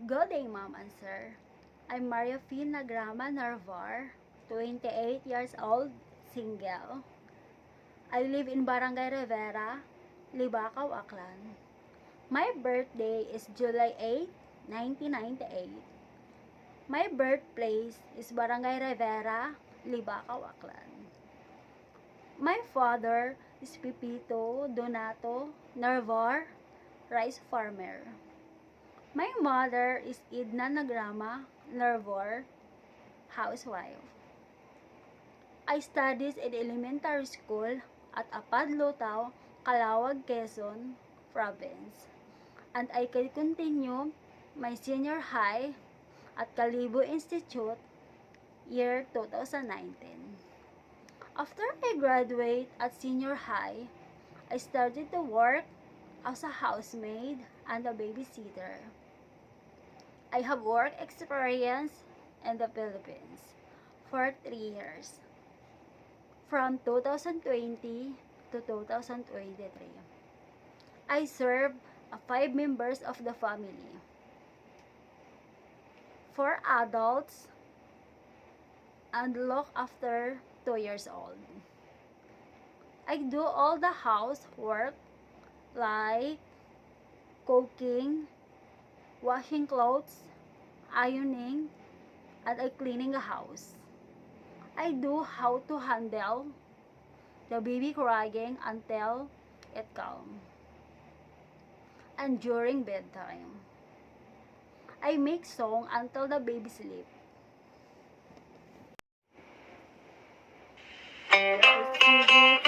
Good day, Ma'am and Sir. I'm Maria Finn Nagrama Narvar, 28 years old, single. I live in Barangay Rivera, Libacao, Aklan. My birthday is July 8, 1998. My birthplace is Barangay Rivera, Libacao, Aklan. My father is Pipito Donato Narvar, rice farmer. My mother is Edna Nagrama Narvar, housewife. I studied in elementary school at Apad Lutao, Calawag, Quezon Province. And I can continue my senior high at Kalibo Institute, year 2019. After I graduate at senior high, I started to work as a housemaid and a babysitter. I have work experience in the Philippines for 3 years, from 2020 to 2023. I serve 5 members of the family, 4 adults, and look after 2 years old. I do all the housework like cooking, washing clothes, ironing, and I cleaning the house. I do how to handle the baby crying until it calm. And during bedtime, I make song until the baby sleep. Singing